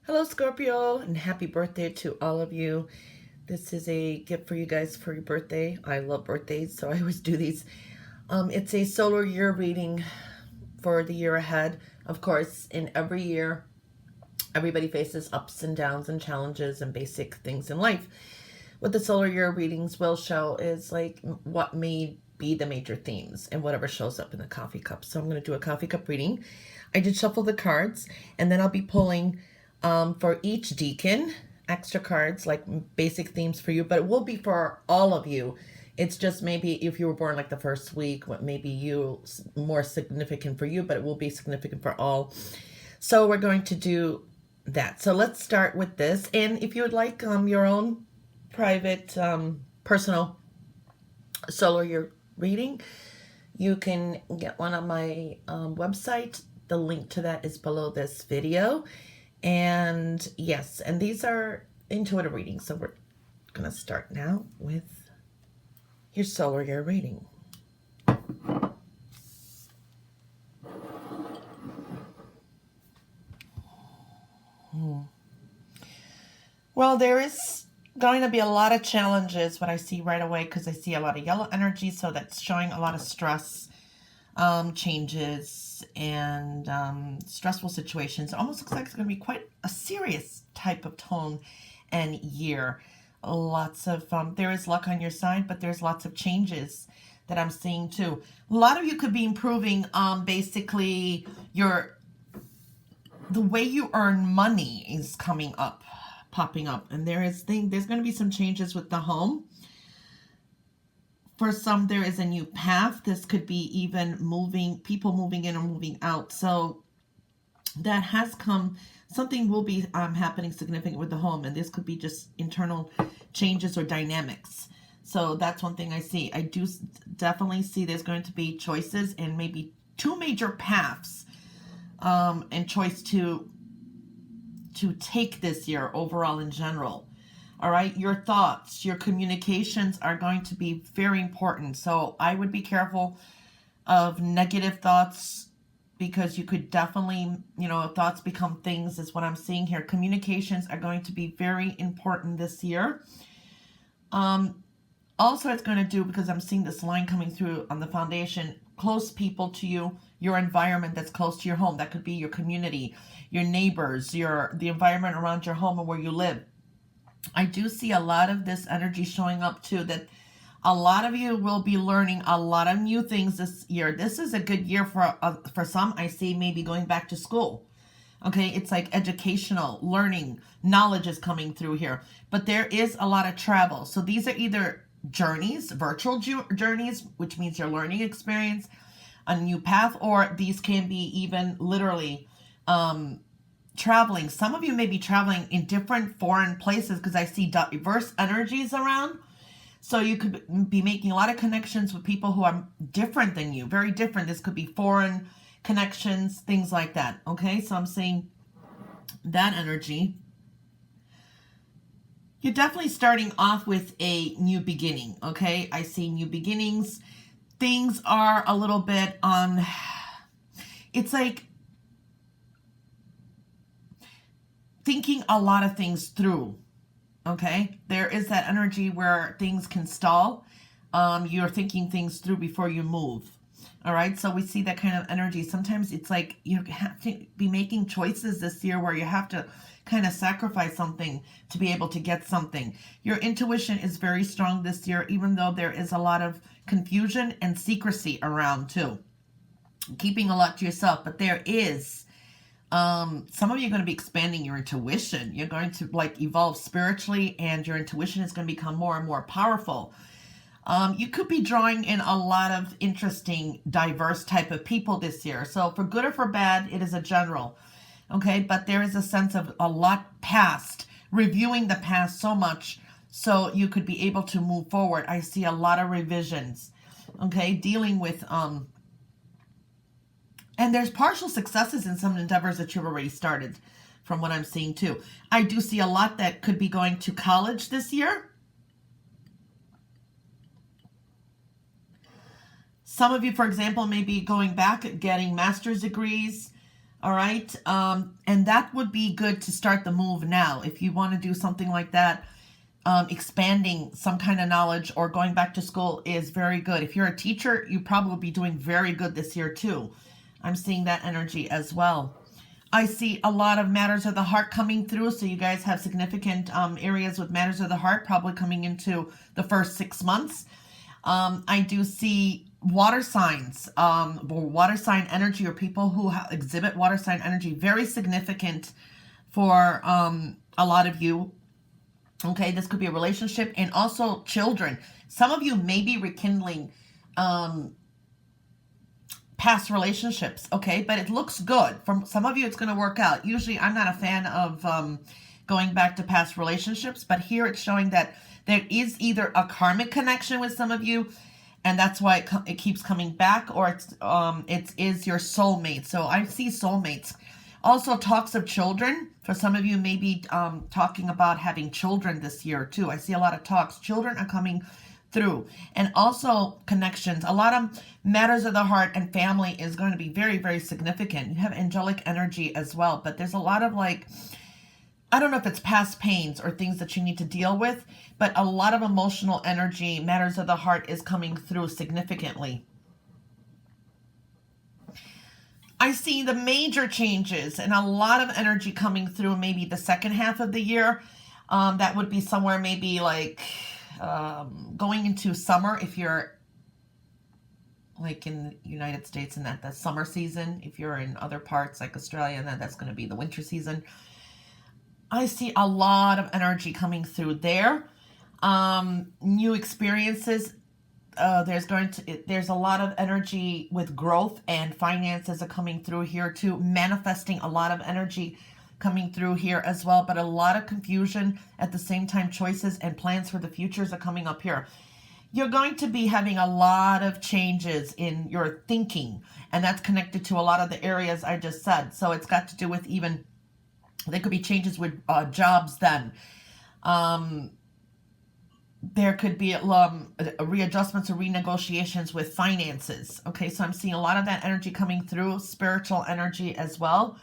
Hello, Scorpio, and happy birthday to all of you. This is a gift for you guys for your birthday. I love birthdays, so I always do these. It's a solar year reading for the year ahead. Of course, in every year, everybody faces ups and downs and challenges and basic things in life. What the solar year readings will show is like what may be the major themes and whatever shows up in the coffee cup. So I'm going to do a coffee cup reading. I did shuffle the cards, and then I'll be pulling for each deacon extra cards, like basic themes for you, but it will be for all of you. It's just maybe if you were born like the first week, what maybe you more significant for you, but it will be significant for all. So we're going to do that. So let's start with this. And if you would like your own private personal solar year reading, you can get one on my website. The link to that is below this video. And yes, and these are intuitive readings. So we're going to start now with your solar year reading. Well, there is going to be a lot of challenges, what I see right away, because I see a lot of yellow energy. So that's showing a lot of stress, changes, and stressful situations. It almost looks like it's going to be quite a serious type of tone and year. Lots of there is luck on your side, but there's lots of changes that I'm seeing too. A lot of you could be improving basically the way you earn money is popping up, and there's going to be some changes with the home. For some, there is a new path. This could be even people moving in or moving out. So that has come. Something will be happening significant with the home, and this could be just internal changes or dynamics. So that's one thing I see. I do definitely see there's going to be choices and maybe two major paths and choice to take this year overall in general. All right, your thoughts, your communications are going to be very important. So I would be careful of negative thoughts, because you could definitely, thoughts become things is what I'm seeing here. Communications are going to be very important this year. Also, it's going to do, because I'm seeing this line coming through on the foundation, close people to you, your environment that's close to your home. That could be your community, your neighbors, the environment around your home and where you live. I do see a lot of this energy showing up too, that a lot of you will be learning a lot of new things this year. This is a good year for some. I see maybe going back to school. Okay, it's like educational, learning, knowledge is coming through here. But there is a lot of travel. So these are either journeys, virtual journeys, which means your learning experience, a new path, or these can be even literally traveling. Some of you may be traveling in different foreign places, because I see diverse energies around. So you could be making a lot of connections with people who are different than you, very different. This could be foreign connections, things like that. Okay, so I'm seeing that energy. You're definitely starting off with a new beginning. Okay, I see new beginnings. Things are a little bit on, it's like thinking a lot of things through. Okay, there is that energy where things can stall. You're thinking things through before you move. All right, so we see that kind of energy. Sometimes it's like you have to be making choices this year where you have to kind of sacrifice something to be able to get something. Your intuition is very strong this year, even though there is a lot of confusion and secrecy around too. Keeping a lot to yourself, but there is some of you are going to be expanding your intuition. You're going to evolve spiritually, and your intuition is going to become more and more powerful. You could be drawing in a lot of interesting, diverse type of people this year. So for good or for bad, it is a general. Okay, but there is a sense of a lot past, reviewing the past so much so you could be able to move forward. I see a lot of revisions. Okay, dealing with and there's partial successes in some endeavors that you've already started, from what I'm seeing too. I do see a lot that could be going to college this year. Some of you, for example, may be going back, getting master's degrees. All right. And that would be good to start the move now. If you want to do something like that, expanding some kind of knowledge or going back to school is very good. If you're a teacher, you probably be doing very good this year too. I'm seeing that energy as well. I see a lot of matters of the heart coming through. So you guys have significant areas with matters of the heart probably coming into the first 6 months. I do see water signs, water sign energy, or people who exhibit water sign energy, very significant for a lot of you. Okay, this could be a relationship, and also children. Some of you may be rekindling past relationships, okay, but it looks good. For some of you, it's going to work out. Usually, I'm not a fan of going back to past relationships, but here it's showing that there is either a karmic connection with some of you, and that's why it keeps coming back, or it is your soulmate. So I see soulmates. Also, talks of children. For some of you, maybe talking about having children this year too. I see a lot of talks. Children are coming through, and also connections. A lot of matters of the heart and family is going to be very, very significant. You have angelic energy as well, but there's a lot of like, I don't know if it's past pains or things that you need to deal with, but a lot of emotional energy, matters of the heart is coming through significantly. I see the major changes and a lot of energy coming through maybe the second half of the year. That would be somewhere maybe like going into summer if you're like in the United States, and that's summer season. If you're in other parts like Australia, then that's going to be the winter season. I see a lot of energy coming through there. New experiences. There's a lot of energy with growth, and finances are coming through here too. Manifesting, a lot of energy coming through here as well, but a lot of confusion at the same time. Choices and plans for the futures are coming up here. You're going to be having a lot of changes in your thinking, and that's connected to a lot of the areas I just said. So it's got to do with even, there could be changes with jobs then. There could be readjustments or renegotiations with finances. Okay, so I'm seeing a lot of that energy coming through. Spiritual energy as well.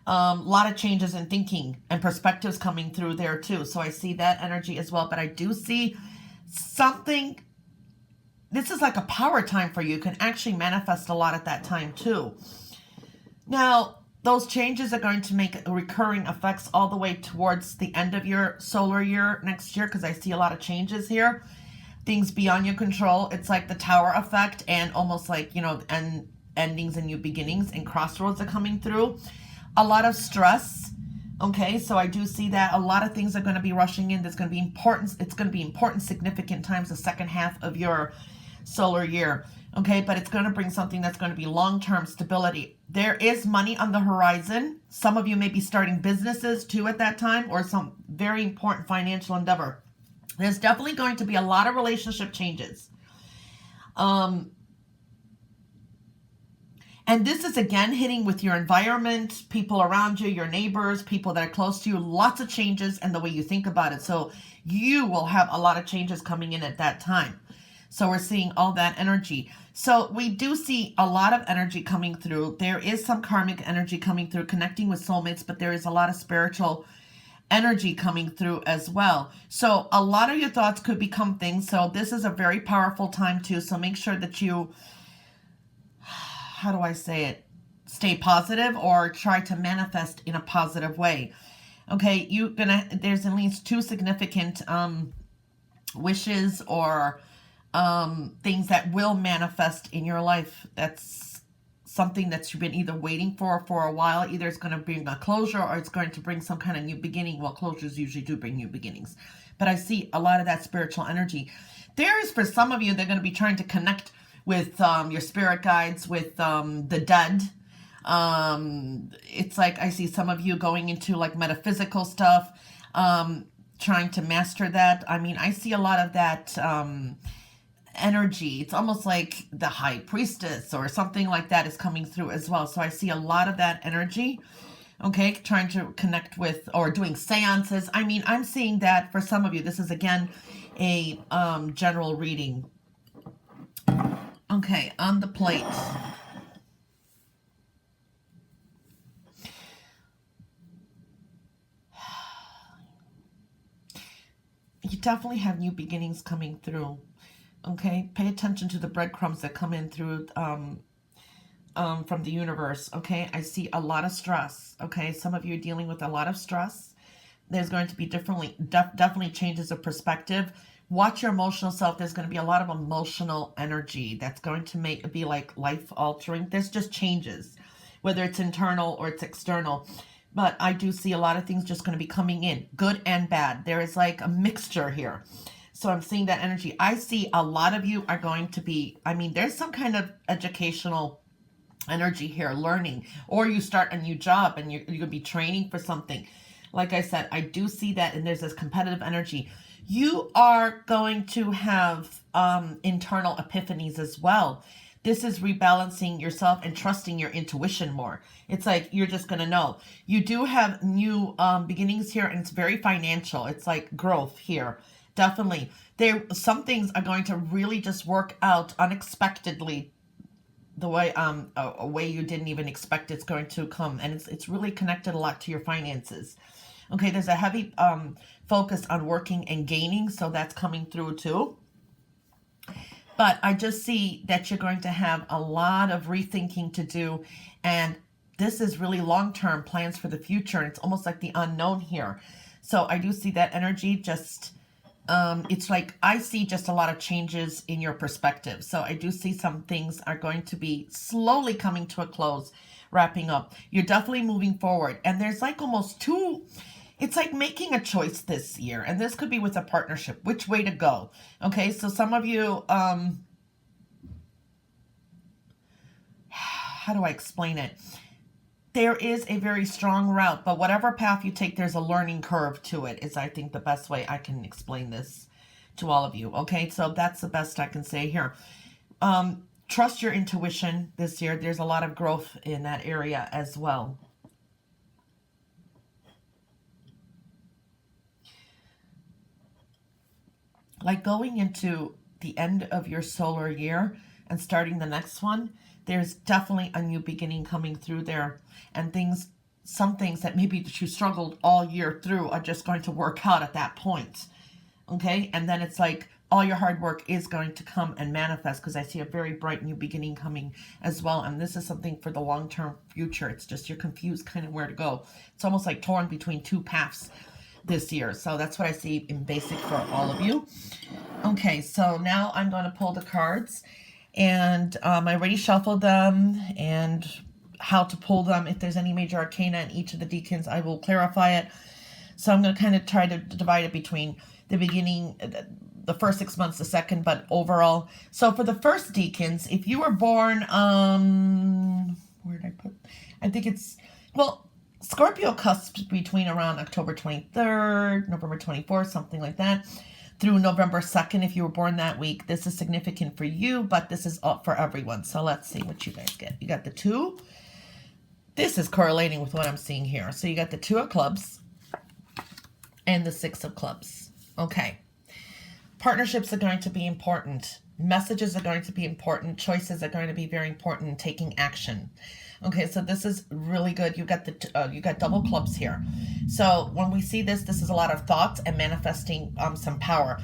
A lot of changes in thinking and perspectives coming through there too. So I see that energy as well. But I do see something, this is like a power time for you. You can actually manifest a lot at that time too. Now, those changes are going to make recurring effects all the way towards the end of your solar year next year, because I see a lot of changes here. Things beyond your control. It's like the tower effect, and almost like, endings and new beginnings, and crossroads are coming through. A lot of stress. Okay, so I do see that a lot of things are going to be rushing in. There's going to be important. It's going to be important, significant times the second half of your solar year. Okay, but it's going to bring something that's going to be long-term stability. There is money on the horizon. Some of you may be starting businesses too at that time, or some very important financial endeavor. There's definitely going to be a lot of relationship changes. And this is again hitting with your environment, people around you, your neighbors, people that are close to you, lots of changes and the way you think about it. So you will have a lot of changes coming in at that time. So we're seeing all that energy. So we do see a lot of energy coming through. There is some karmic energy coming through, connecting with soulmates, but there is a lot of spiritual energy coming through as well. So a lot of your thoughts could become things. So this is a very powerful time too. So make sure that you, how do I say it? Stay positive, or try to manifest in a positive way. Okay, there's at least 2 significant wishes or things that will manifest in your life. That's something that you've been either waiting for a while. Either it's going to bring a closure, or it's going to bring some kind of new beginning. Well, closures usually do bring new beginnings, but I see a lot of that spiritual energy. There is, for some of you, they're going to be trying to connect with your spirit guides, with the dead. It's like I see some of you going into like metaphysical stuff, trying to master that. I mean, I see a lot of that energy. It's almost like the high priestess or something like that is coming through as well. So I see a lot of that energy. Okay, trying to connect with or doing seances. I mean, I'm seeing that for some of you. This is again a general reading. Okay, on the plate. you definitely have new beginnings coming through. Okay, pay attention to the breadcrumbs that come in through from the universe. Okay, I see a lot of stress. Okay, some of you are dealing with a lot of stress. There's going to be definitely changes of perspective. Watch your emotional self. There's going to be a lot of emotional energy that's going to be like life altering. There's just changes, whether it's internal or it's external. But I do see a lot of things just going to be coming in, good and bad. There is like a mixture here. So I'm seeing that energy. I see a lot of you are going to be, I mean, there's some kind of educational energy here, learning, or you start a new job and you're going to be training for something. Like I said, I do see that, and there's this competitive energy. You are going to have internal epiphanies as well. This is rebalancing yourself and trusting your intuition more. It's like you're just going to know. You do have new beginnings here, and it's very financial. It's like growth here. Definitely. Some things are going to really just work out unexpectedly, the way a way you didn't even expect it's going to come, and it's really connected a lot to your finances. Okay, there's a heavy focus on working and gaining, so that's coming through too. But I just see that you're going to have a lot of rethinking to do, and this is really long-term plans for the future, and it's almost like the unknown here. So I do see that energy just, it's like I see just a lot of changes in your perspective. So I do see some things are going to be slowly coming to a close, wrapping up. You're definitely moving forward, and there's like almost two. It's like making a choice this year, and this could be with a partnership, which way to go. Okay, so some of you, how do I explain it? There is a very strong route, but whatever path you take, there's a learning curve to it, is I think the best way I can explain this to all of you. Okay, so that's the best I can say here. Trust your intuition this year. There's a lot of growth in that area as well. Like going into the end of your solar year and starting the next one, there's definitely a new beginning coming through there, and some things that maybe that you struggled all year through are just going to work out at that point. Okay, and then it's like all your hard work is going to come and manifest, because I see a very bright new beginning coming as well, and this is something for the long-term future. It's just you're confused kind of where to go. It's almost like torn between two paths this year. So that's what I see in basic for all of you. Okay, so now I'm going to pull the cards, and I already shuffled them, and how to pull them. If there's any major arcana in each of the Deacons, I will clarify it. So I'm going to kind of try to divide it between the beginning, the first 6 months, the second, but overall. So for the first Deacons, if you were born, where did I put? I think it's, well, Scorpio cusps between around October 23rd, November 24th, something like that, through November 2nd. If you were born that week, this is significant for you, but this is up for everyone. So let's see what you guys get. You got the 2. This is correlating with what I'm seeing here. So you got the 2 of clubs and the 6 of clubs. Okay. Partnerships are going to be important. Messages are going to be important. Choices are going to be very important. Taking action. Okay, so this is really good. You got you got double clubs here. So when we see this, this is a lot of thoughts and manifesting some power.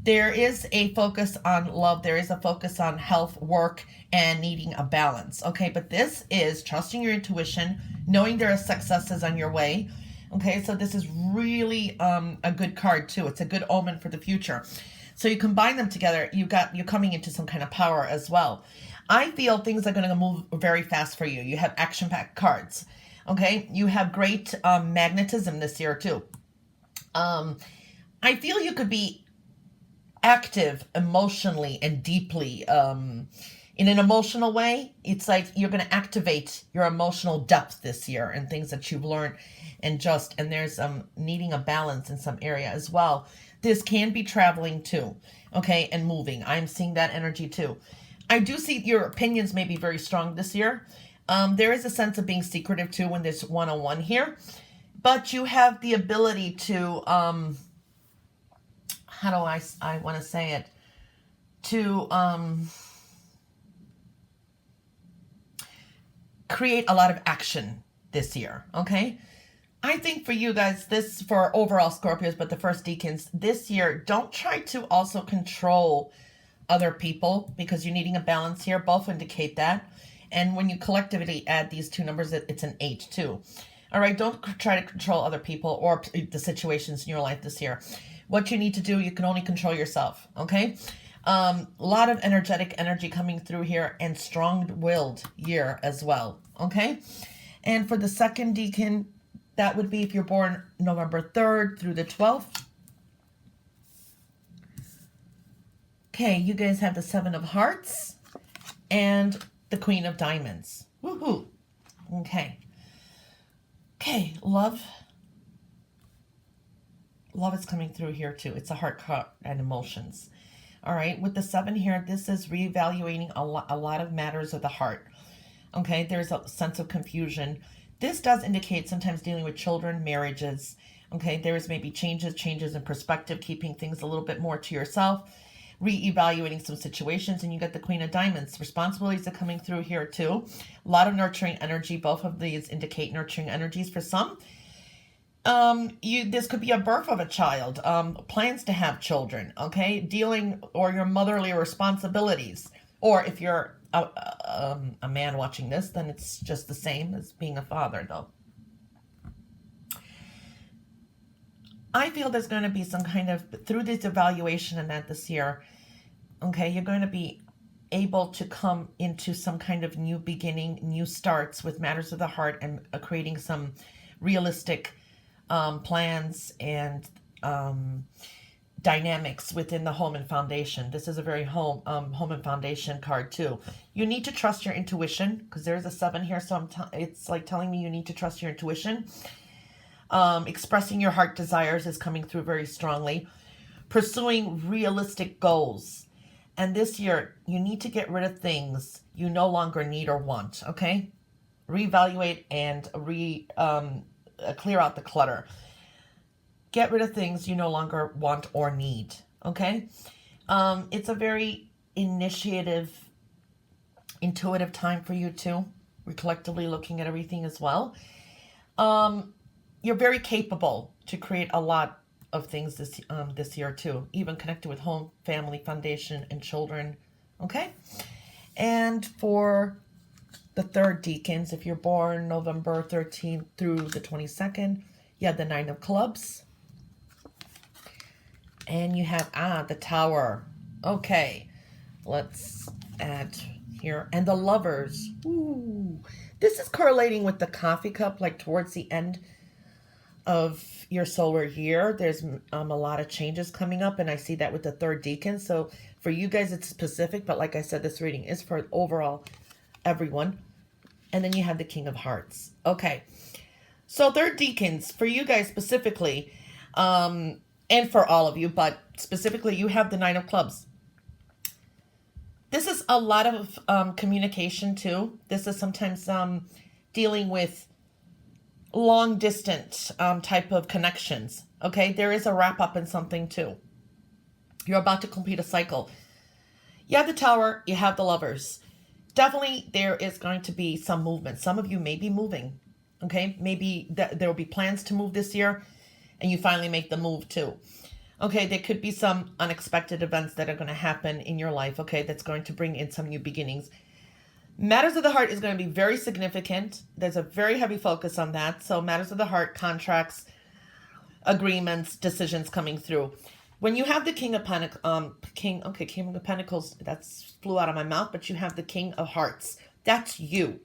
There is a focus on love. There is a focus on health, work, and needing a balance. Okay, but this is trusting your intuition, knowing there are successes on your way. Okay, so this is really a good card too. It's a good omen for the future. So you combine them together, you're coming into some kind of power as well. I feel things are going to move very fast for you. You have action-packed cards. Okay, you have great magnetism this year too. I feel you could be active emotionally and deeply in an emotional way. It's like you're going to activate your emotional depth this year and things that you've learned, and there's needing a balance in some area as well. This can be traveling too, okay, and moving. I'm seeing that energy too. I do see your opinions may be very strong this year. There is a sense of being secretive too when there's one-on-one here, but you have the ability to how do I want to say it, to create a lot of action this year. Okay, I think for you guys, this for overall Scorpios, but the first Deacons, this year, don't try to also control other people because you're needing a balance here. Both indicate that. And when you collectively add these two numbers, it's an 8 too. All right, don't try to control other people or the situations in your life this year. What you need to do, you can only control yourself, okay? A lot of energetic energy coming through here and strong-willed year as well, okay? And for the second Deacon, that would be if you're born November 3rd through the 12th. Okay, you guys have the Seven of Hearts and the Queen of Diamonds. Woohoo! Okay. Okay, love. Love is coming through here too. It's a heart and emotions. All right, with the 7 here, this is reevaluating a lot of matters of the heart. Okay, there's a sense of confusion. This does indicate sometimes dealing with children, marriages. Okay, there's maybe changes in perspective, keeping things a little bit more to yourself, reevaluating some situations, and you get the Queen of Diamonds. Responsibilities are coming through here too. A lot of nurturing energy. Both of these indicate nurturing energies for some. This could be a birth of a child, plans to have children, okay, dealing or your motherly responsibilities, or if you're a man watching this, then it's just the same as being a father, though. I feel there's going to be some kind of, through this evaluation and that this year, okay, you're going to be able to come into some kind of new beginning, new starts with matters of the heart and creating some realistic plans and dynamics within the home and foundation. This is a very home and foundation card too. You need to trust your intuition because there's a 7 here, so it's like telling me you need to trust your intuition. Expressing your heart desires is coming through very strongly. Pursuing realistic goals. And this year, you need to get rid of things you no longer need or want, okay? Reevaluate and clear out the clutter. Get rid of things you no longer want or need, okay? It's a very intuitive time for you too. We're collectively looking at everything as well. You're very capable to create a lot of things this year too, even connected with home, family, foundation, and children, okay? And for the third Deacons, if you're born November 13th through the 22nd, you have the 9 of Clubs. And you have, the Tower. Okay, let's add here. And the Lovers. Ooh. This is correlating with the Coffee Cup, like towards the end of your solar year. There's a lot of changes coming up, and I see that with the third Deacon. So for you guys, it's specific, but like I said, this reading is for overall everyone. And then you have the King of Hearts. Okay, so third Deacons, for you guys specifically, and for all of you, but specifically you have the 9 of Clubs. This is a lot of communication too. This is sometimes dealing with long distance type of connections. Okay, there is a wrap up in something too. You're about to complete a cycle. You have the Tower, you have the Lovers. Definitely there is going to be some movement. Some of you may be moving. Okay, maybe there will be plans to move this year and you finally make the move too. Okay, there could be some unexpected events that are going to happen in your life, okay, that's going to bring in some new beginnings. Matters of the heart is going to be very significant. There's a very heavy focus on that. So matters of the heart, contracts, agreements, decisions coming through. When you have the King of King of Pentacles, that's flew out of my mouth, but you have the King of Hearts. That's you.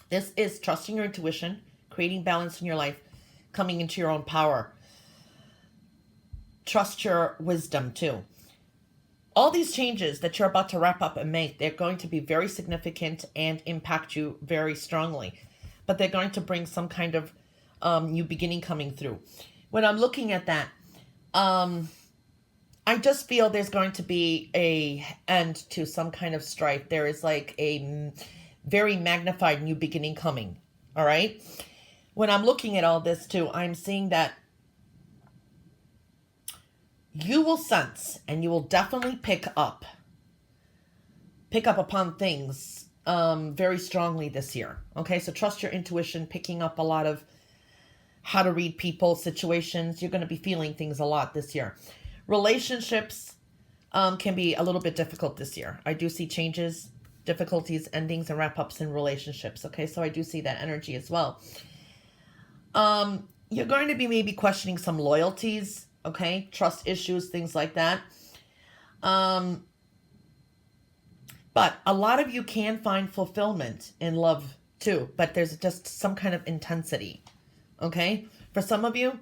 This is trusting your intuition, creating balance in your life, coming into your own power. Trust your wisdom too. All these changes that you're about to wrap up and make, they're going to be very significant and impact you very strongly. But they're going to bring some kind of new beginning coming through. When I'm looking at that, I just feel there's going to be a end to some kind of strife. There is like a very magnified new beginning coming. All right. When I'm looking at all this too, I'm seeing that you will sense and you will definitely pick up upon things very strongly this year. Okay, so trust your intuition, picking up a lot of how to read people, situations. You're going to be feeling things a lot this year. Relationships can be a little bit difficult this year. I do see changes, difficulties, endings, and wrap-ups in relationships. Okay, so I do see that energy as well. You're going to be maybe questioning some loyalties, okay? Trust issues, things like that. But a lot of you can find fulfillment in love too, but there's just some kind of intensity, okay? For some of you,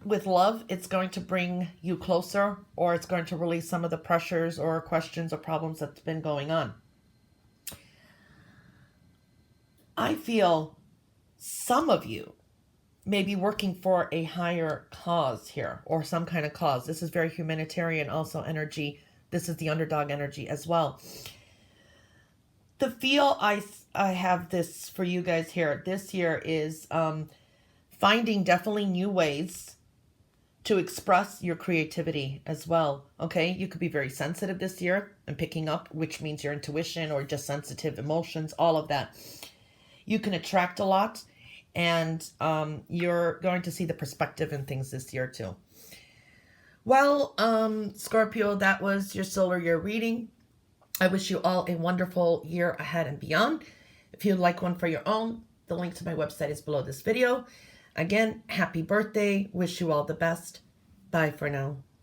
with love, it's going to bring you closer, or it's going to release some of the pressures or questions or problems that's been going on. I feel some of you may be working for a higher cause here, or some kind of cause. This is very humanitarian also energy. This is the underdog energy as well. The feel I have this for you guys here this year is finding definitely new ways to express your creativity as well. Okay, you could be very sensitive this year and picking up, which means your intuition or just sensitive emotions, all of that. You can attract a lot, and you're going to see the perspective in things this year too. Well, Scorpio, that was your solar year reading. I wish you all a wonderful year ahead and beyond. If you'd like one for your own, the link to my website is below this video. Again, happy birthday. Wish you all the best. Bye for now.